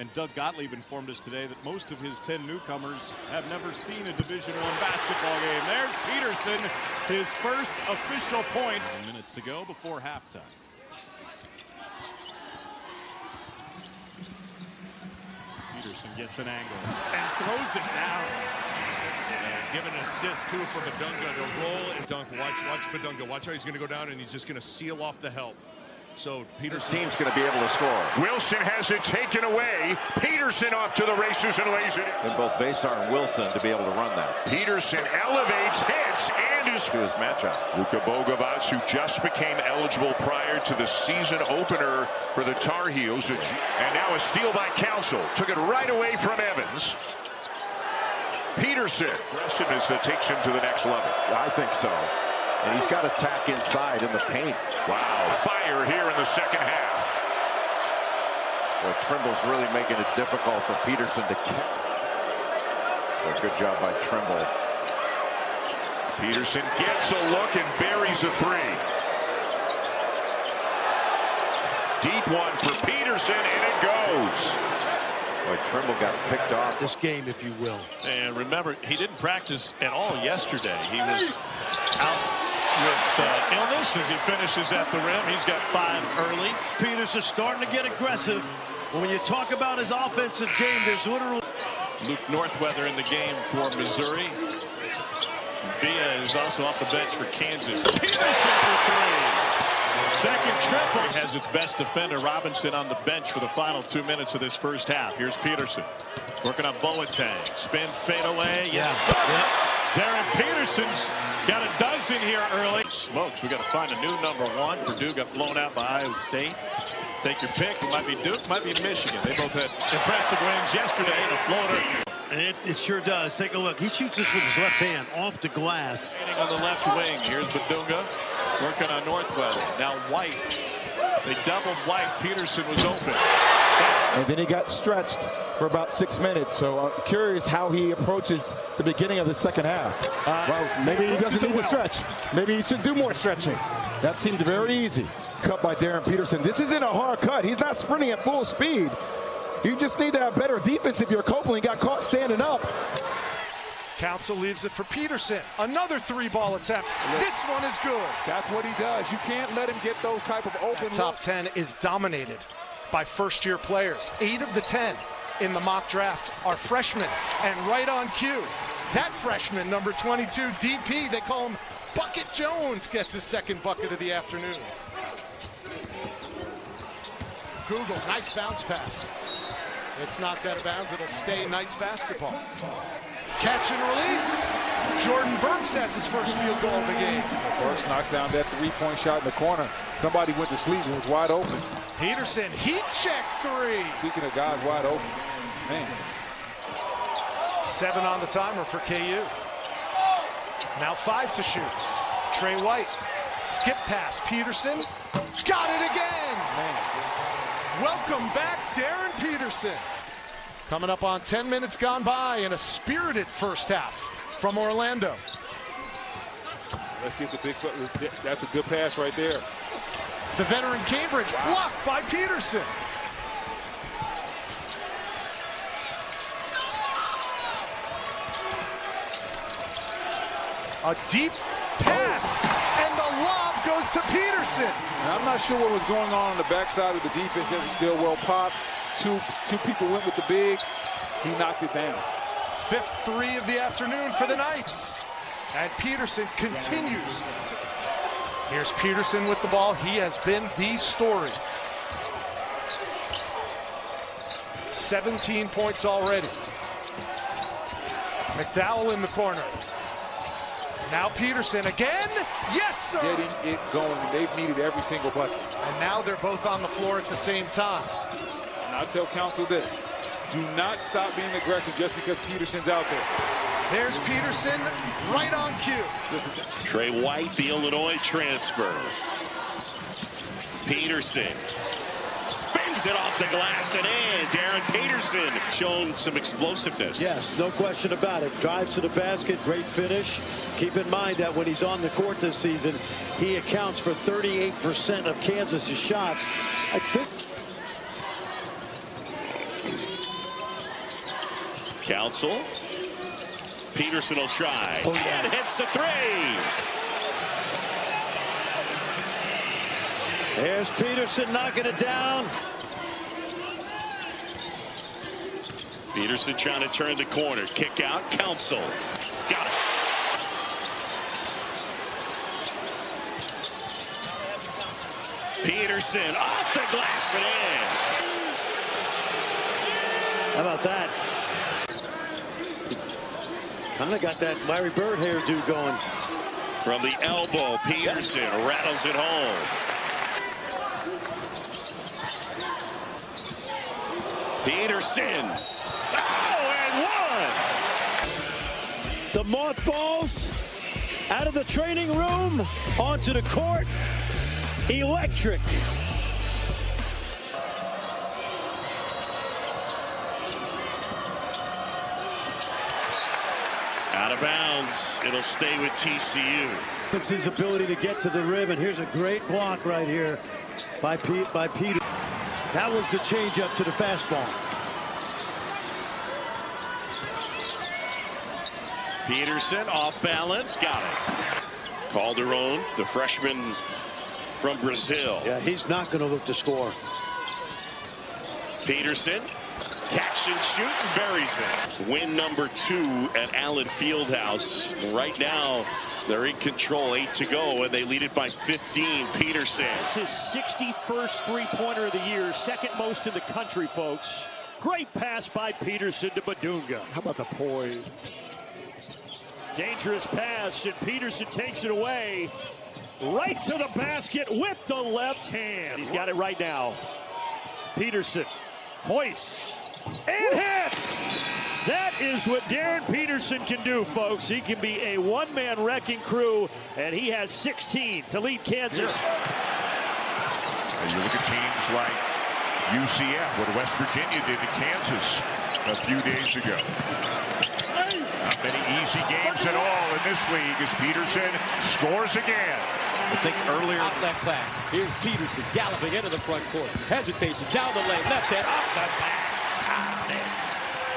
And Doug Gottlieb informed us today that most of his 10 newcomers have never seen a Division I basketball game. There's Peterson, his first official points. Minutes to go before halftime. Peterson gets an angle and throws it down. And give an assist too for Badunga to roll and dunk. Watch Badunga. Watch how he's going to go down and he's just going to seal off the help. So Peterson's team's going to be able to score. Wilson has it taken away. Peterson off to the races and lays it in. And both Basar and Wilson to be able to run that. Peterson elevates, hits, and is to his matchup. Luka Bogovac, who just became eligible prior to the season opener for the Tar Heels. And now a steal by Council. Took it right away from Evans. Peterson, aggressiveness that takes him to the next level. I think so. And he's got attack inside in the paint. Wow, fire here in the second half. Well, Trimble's really making it difficult for Peterson to catch. Well, good job by Trimble. Peterson gets a look and buries a three. Deep one for Peterson, and it goes. Boy, Trimble got picked off. This game, if you will. And remember, he didn't practice at all yesterday. He was out with illness as he finishes at the rim. He's got 5 early. Peterson starting to get aggressive. When you talk about his offensive game, there's literally... Luke Northweather in the game for Missouri. Villa is also off the bench for Kansas. Peterson for 3. Second triple. Has its best defender, Robinson, on the bench for the final 2 minutes of this first half. Here's Peterson working on Boateng. Spin, fade away. Yes. Darryn Peterson's got a dozen here early. Smokes, we got to find a new number 1. Purdue got blown out by Iowa State. Take your pick. It might be Duke, might be Michigan. They both had impressive wins yesterday in a floater. It sure does. Take a look. He shoots this with his left hand off the glass. On the left wing. Here's Badunga working on Northweather. Now White. They doubled White. Peterson was open. And then he got stretched for about 6 minutes. So I'm curious how he approaches the beginning of the second half. Well, maybe he doesn't need to stretch. Maybe he should do more stretching. That seemed very easy. Cut by Darryn Peterson. This isn't a hard cut. He's not sprinting at full speed. You just need to have better defense if you're Copeland. Got caught standing up. Council leaves it for Peterson. Another 3-ball attempt. This one is good. That's what he does. You can't let him get those type of open looks. Top 10 is dominated by first-year players. 8 of the 10 in the mock draft are freshmen, and right on cue, that freshman, number 22, DP, they call him Bucket Jones, gets his second bucket of the afternoon. Google, nice bounce pass. It's knocked out of bounds. It'll stay Knights basketball. Catch and release. Jordan Burks has his first field goal of the game. Burks knocks down that 3-point shot in the corner. Somebody went to sleep and was wide open. Peterson, heat check 3. Speaking of guys wide open, man. 7 on the timer for KU. Now 5 to shoot. Trey White, skip pass. Peterson, got it again. Man. Welcome back, Darryn Peterson. Coming up on 10 minutes gone by in a spirited first half from Orlando. Let's see if the big foot, that's a good pass right there. The veteran Cambridge blocked by Peterson. A deep pass, and the lob goes to Peterson. Now, I'm not sure what was going on the backside of the defense. It was still well popped. Two people went with the big. He knocked it down. 5th 3 of the afternoon for the Knights. And Peterson continues. Here's Peterson with the ball. He has been the story. 17 points already. McDowell in the corner. Now Peterson again. Yes, sir. Getting it going. They've needed every single bucket. And now they're both on the floor at the same time. And I'll tell Council this. Do not stop being aggressive just because Peterson's out there. There's Peterson right on cue. Trey White, the Illinois transfer. Peterson spins it off the glass and in. Darryn Peterson showing some explosiveness. Yes, no question about it. Drives to the basket, great finish. Keep in mind that when he's on the court this season, he accounts for 38% of Kansas's shots. I think Council. Peterson will try. And hits the three. There's Peterson knocking it down. Peterson trying to turn the corner. Kick out. Council. Got it. Peterson off the glass and in. How about that? Kind of got that Larry Bird hairdo going. From the elbow, Peterson rattles it home. Peterson. Oh, and one. The mothballs out of the training room onto the court. Electric. Out of bounds. It'll stay with TCU. It's his ability to get to the rim, and here's a great block right here by Peter. That was the changeup to the fastball. Peterson off balance. Got it. Calderon, the freshman from Brazil. Yeah, he's not going to look to score. Peterson, catch and shoot, and buries it. Win number 2 at Allen Fieldhouse. Right now, they're in control, 8 to go, and they lead it by 15. Peterson. It's his 61st three-pointer of the year, second most in the country, folks. Great pass by Peterson to Badunga. How about the poise? Dangerous pass, and Peterson takes it away. Right to the basket with the left hand. He's got it right now. Peterson hoists and hits. That is what Darryn Peterson can do, folks. He can be a one-man wrecking crew, and he has 16 to lead Kansas. And you look at teams like UCF, what West Virginia did to Kansas a few days ago. Not many easy games at all in this league as Peterson scores again. I think earlier off that pass. Here's Peterson galloping into the front court. Hesitation down the lane, left hand off the pass.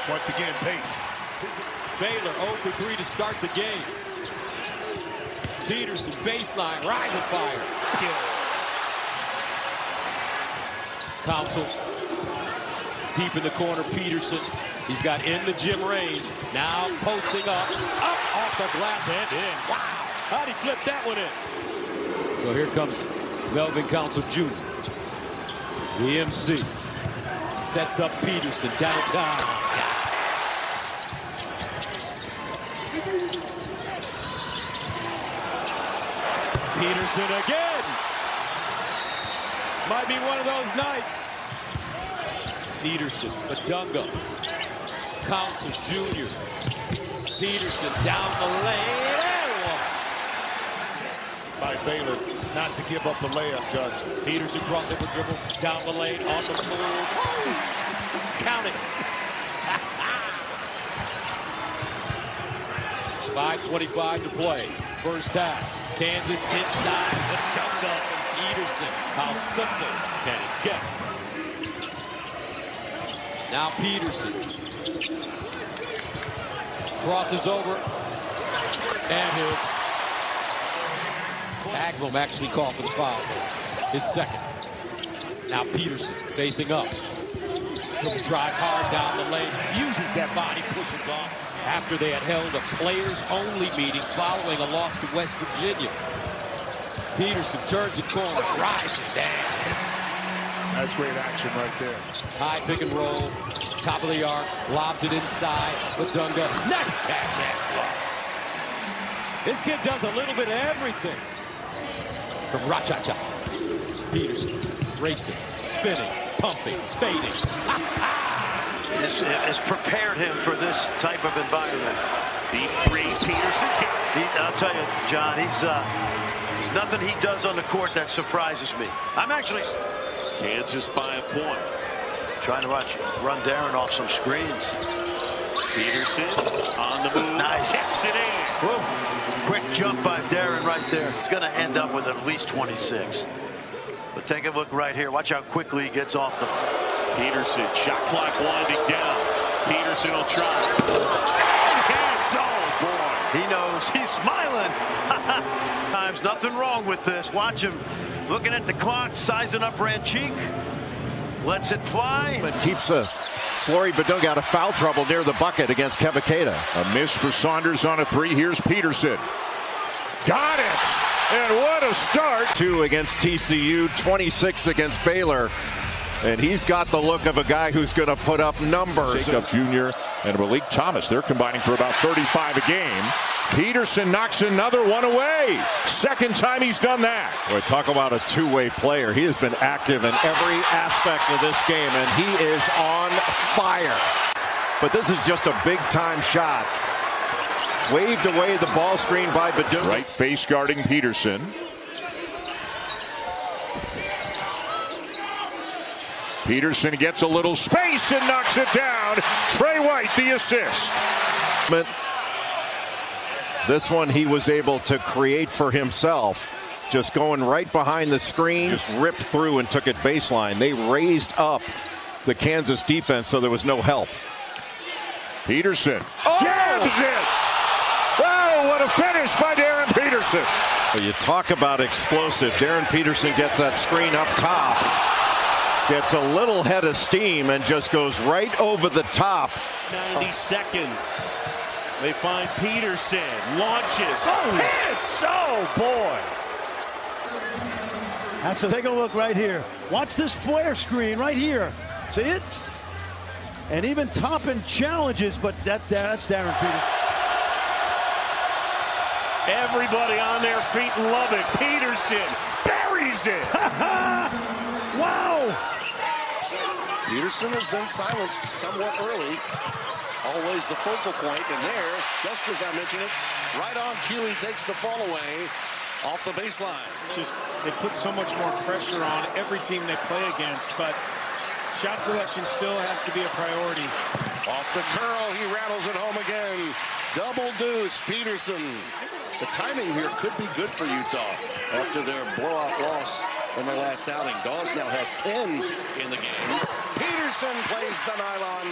Once again, pace. Baylor 0 for 3 to start the game. Peterson baseline, rising fire. Council deep in the corner. Peterson. He's got in the gym range. Now posting up off the glass and in. Wow! How'd he flip that one in? So here comes Melvin Council Jr. The MC sets up Peterson downtown. Peterson again. Might be one of those nights. Peterson, Badunga, Council Jr. Peterson down the lane. By Baylor not to give up the layup, Gus. Peterson crossover dribble down the lane on the move. Count it. 5:25 to play. First half. Kansas inside. Badunga and Peterson. How simple can it get? Now Peterson crosses over and hits. Agnew actually called for the foul. His second. Now Peterson facing up. Drive hard down the lane. Uses that body, pushes off after they had held a players-only meeting following a loss to West Virginia. Peterson turns the corner, rises and hits. That's great action right there. High pick and roll, top of the arc, lobs it inside. Badunga, nice catch and flush. This kid does a little bit of everything. From Rachacha. Peterson, racing, spinning, pumping, fading. It's prepared him for this type of environment. Deep three, Peterson. I'll tell you, John, there's nothing he does on the court that surprises me. I'm actually... Kansas by a point. Trying to run Darryn off some screens. Peterson on the move. Nice. Taps it in. Whoa. Quick jump by Darryn right there. He's going to end up with at least 26. But take a look right here. Watch how quickly he gets off the... Peterson, shot clock winding down. Peterson will try. nothing wrong with this. Watch him looking at the clock, sizing up Ranchik. Lets it fly. And keeps Flory Badunga out of foul trouble near the bucket against Kebaketa. A miss for Saunders on a three. Here's Peterson. Got it! And what a start! 2 against TCU, 26 against Baylor. And he's got the look of a guy who's going to put up numbers. Jacob Jr. and Malik Thomas, they're combining for about 35 a game. Peterson knocks another one away. Second time he's done that. Boy, talk about a two-way player. He has been active in every aspect of this game, and he is on fire. But this is just a big-time shot. Waved away the ball screen by Badunga. Right face guarding Peterson. Peterson gets a little space and knocks it down. Trey White, the assist. This one he was able to create for himself. Just going right behind the screen, just ripped through and took it baseline. They raised up the Kansas defense, so there was no help. Peterson jabs it. Oh, what a finish by Darryn Peterson. Well, you talk about explosive. Darryn Peterson gets that screen up top. Gets a little head of steam and just goes right over the top. 90 seconds. They find Peterson. Launches. Hits. Oh, boy. That's a take a look right here. Watch this flare screen right here. See it? And even Toppin challenges, but that's Darryn Peterson. Everybody on their feet in Lubbock. Peterson buries it. Wow. Peterson has been silenced somewhat early. Always the focal point, and there, just as I mentioned it, right on cue, he takes the fall away off the baseline. Just they put so much more pressure on every team they play against, but shot selection still has to be a priority. Off the curl, he rattles it home again. Double deuce, Peterson. The timing here could be good for Utah after their blowout loss in their last outing. Dawes now has 10 in the game. Peterson plays the nylon.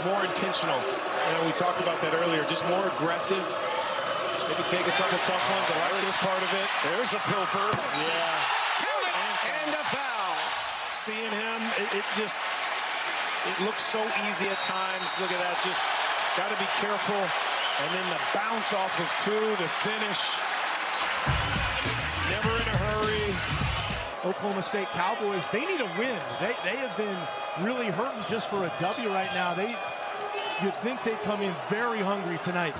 More intentional. You know, we talked about that earlier. Just more aggressive. Maybe take a couple tough ones. I like this part of it. There's a pilfer. Yeah. Count it. And a foul. Seeing him, it looks so easy at times. Look at that. Just got to be careful. And then the bounce off of 2, the finish. Never in a hurry. Oklahoma State Cowboys, they need a win. They have been really hurting just for a W right now. You'd think they'd come in very hungry tonight.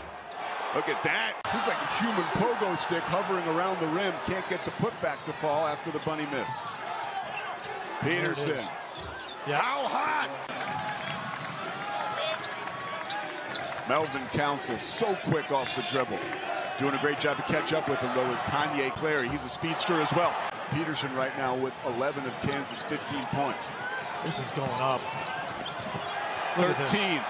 Look at that. He's like a human pogo stick hovering around the rim. Can't get the putback to fall after the bunny miss. Peterson. Yeah. How hot? Melvin Council so quick off the dribble. Doing a great job to catch up with him, though, is Kanye Clary. He's a speedster as well. Peterson right now with 11 of Kansas' 15 points. This is going up. 13.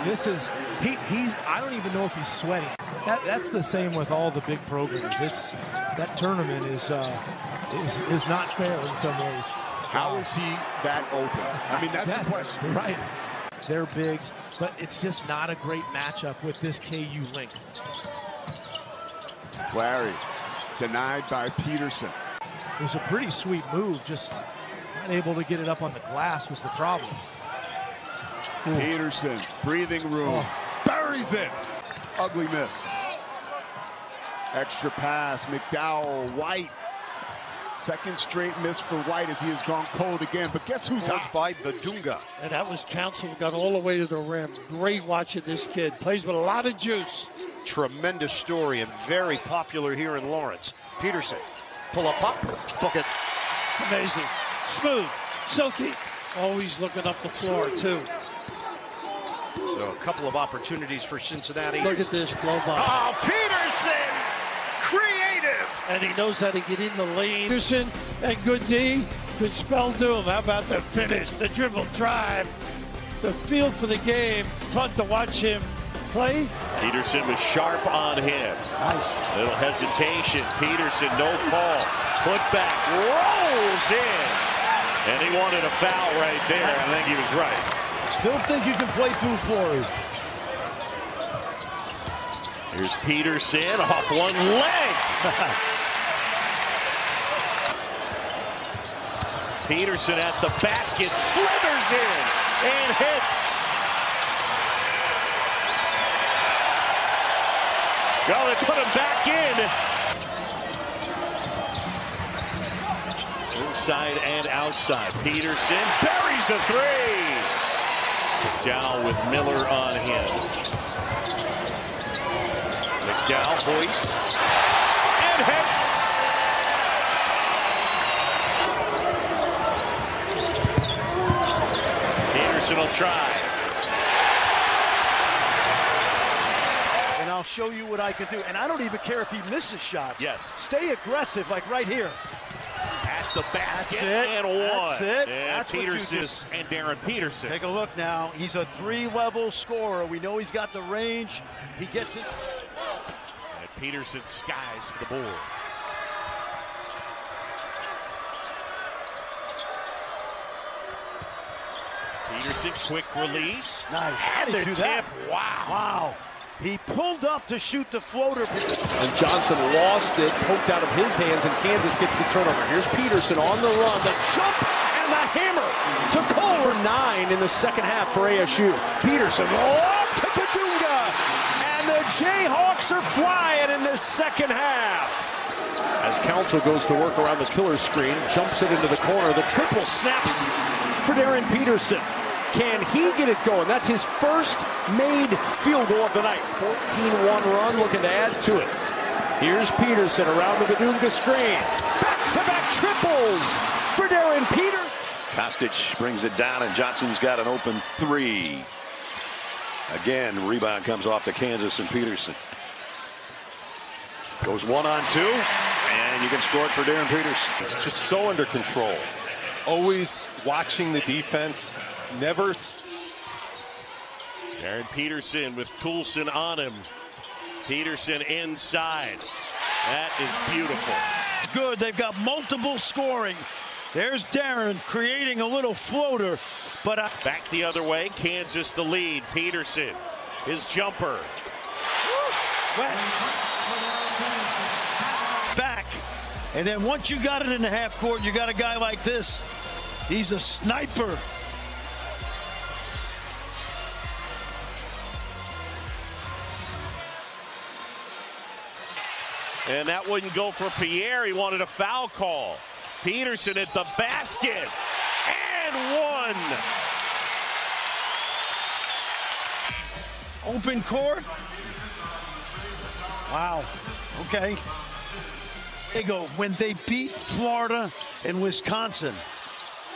This is, I don't even know if he's sweating. That's the same with all the big programs. That tournament is not fair in some ways. How is he that open? I mean, that's the question. Right. They're bigs, but it's just not a great matchup with this KU length. Clary denied by Peterson. It was a pretty sweet move, just not able to get it up on the glass was the problem. Ooh. Peterson, breathing room, buries it. Ugly miss. Extra pass, McDowell, White. Second straight miss for White as he has gone cold again. But guess who's out? By Badunga. And that was Council, got all the way to the rim. Great watching this kid. Plays with a lot of juice. Tremendous story and very popular here in Lawrence. Peterson, pull up, book it. Amazing. Smooth, silky. Always looking up the floor, too. So a couple of opportunities for Cincinnati. Look at this blow by. Oh, Peterson! Creative! And he knows how to get in the lane. Peterson and good D, could spell doom. How about the finish, the dribble drive, the feel for the game. Fun to watch him play. Peterson was sharp on him. Nice. Little hesitation. Peterson, no call. Put back, rolls in. And he wanted a foul right there. I think he was right. Still think you can play through Flory. Here's Peterson off one leg. Peterson at the basket, slithers in and hits. Well, they put him back in. Inside and outside. Peterson buries the three. McDowell with Miller on him. McDowell hoists and hits. Peterson will try. And I'll show you what I can do. And I don't even care if he misses shots. Yes. Stay aggressive, like right here. At the basket and one. That's it. And That's Peterson and Darryn Peterson. Take a look now. He's a 3-level scorer. We know he's got the range. He gets it. And Peterson skies for the board. Peterson, quick release. Nice. And the tip. Wow. Wow. He pulled up to shoot the floater. And Johnson lost it, poked out of his hands, and Kansas gets the turnover. Here's Peterson on the run. The jump and the hammer to Cole for 9 in the second half for ASU. Peterson up to Badunga. And the Jayhawks are flying in this second half. As Council goes to work around the killer screen, jumps it into the corner. The triple snaps for Darryn Peterson. Can he get it going? That's his first made field goal of the night. 14-1 run, looking to add to it. Here's Peterson around the Badunga screen. Back-to-back triples for Darryn Peterson. Kostic brings it down, and Johnson's got an open 3. Again, rebound comes off to Kansas and Peterson. Goes 1-on-2, and you can score it for Darryn Peterson. It's just so under control. Always watching the defense. Never. Darryn Peterson with Coulson on him. Peterson inside. That is beautiful. Good. They've got multiple scoring. There's Darryn creating a little floater. But back the other way. Kansas the lead. Peterson. His jumper. Back. And then once you got it in the half court, you got a guy like this. He's a sniper. And that wouldn't go for Pierre. He wanted a foul call. Peterson at the basket. And one. Open court. Wow. Okay. They go when they beat Florida and Wisconsin.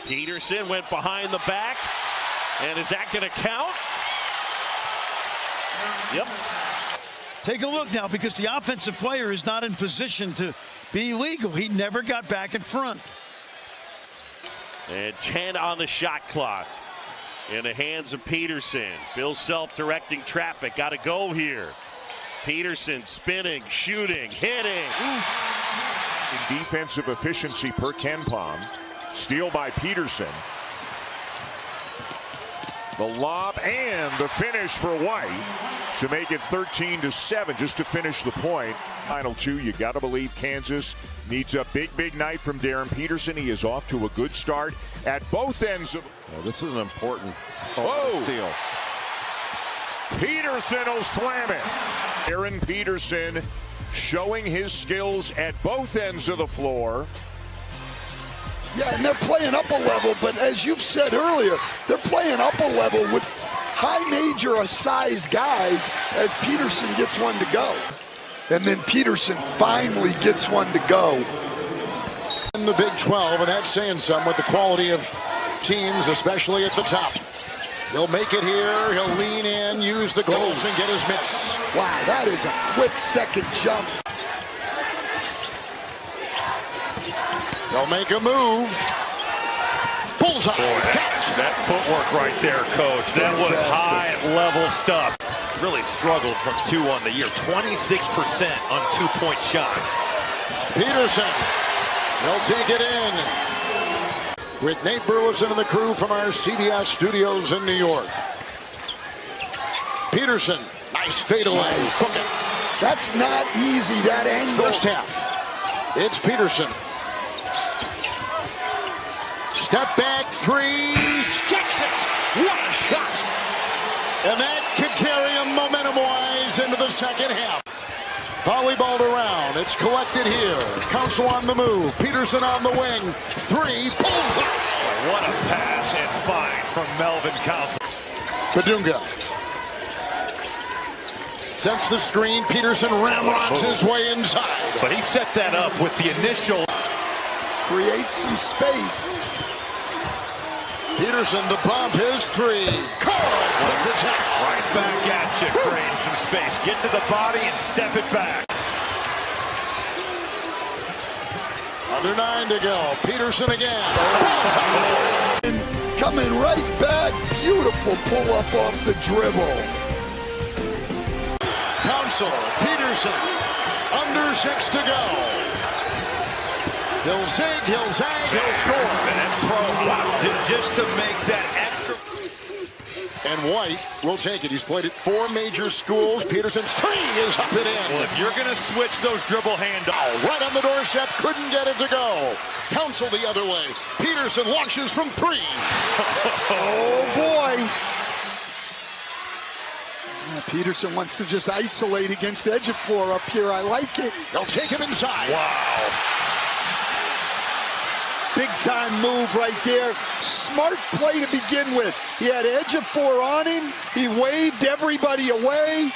Peterson went behind the back. And is that going to count? Yep. Take a look now, because the offensive player is not in position to be legal. He never got back in front. And 10 on the shot clock. In the hands of Peterson. Bill Self directing traffic. Got to go here. Peterson spinning, shooting, hitting. In defensive efficiency per KenPom. Steal by Peterson. The lob and the finish for White to make it 13-7 just to finish the point. Final 2, you got to believe Kansas needs a big night from Darryn Peterson. He is off to a good start at both ends of. This is an important steal. Peterson will slam it. Darryn Peterson showing his skills at both ends of the floor. Yeah, and they're playing up a level, but as you've said earlier, they're playing up a level with high major size guys as Peterson gets one to go. And then Peterson finally gets one to go. In the Big 12, and that's saying some with the quality of teams, especially at the top. He'll make it here, he'll lean in, use the goals and get his mitts. Wow, that is a quick second jump. They'll make a move. Bullseye. Catch. That footwork right there, Coach. That was high-level stuff. Really struggled from 2 on the year. 26% on 2-point shots. Peterson. They'll take it in. With Nate Burleson and the crew from our CBS studios in New York. Peterson. Nice fadeaway. That's not easy, that angle. First half. It's Peterson. Step back three, sticks it. What a shot. And that could carry him momentum-wise into the second half. Volleyballed around. It's collected here. Council on the move. Peterson on the wing. Three. Pulls up. What a pass and find from Melvin Council. Badunga. Sets the screen. Peterson ramrods his way inside. But he set that up with the initial. Creates some space. Peterson, the bump, his three. Puts it down. Right back at you, creating some space. Get to the body and step it back. Under 9 to go. Peterson again. Coming right back. Beautiful pull up off the dribble. Council, Peterson. Under 6 to go. He'll zig, he'll zag, he'll score. And that's pro just to make that extra. And White will take it. He's played at 4 major schools. Peterson's three is up and in. Well, if you're going to switch those dribble handoffs. Right on the doorstep, couldn't get it to go. Council the other way. Peterson launches from 3. Oh, boy. Peterson wants to just isolate against Ejiofor up here. I like it. They'll take him inside. Wow. Big time move right there. Smart play to begin with. He had Ejiofor on him. He waved everybody away.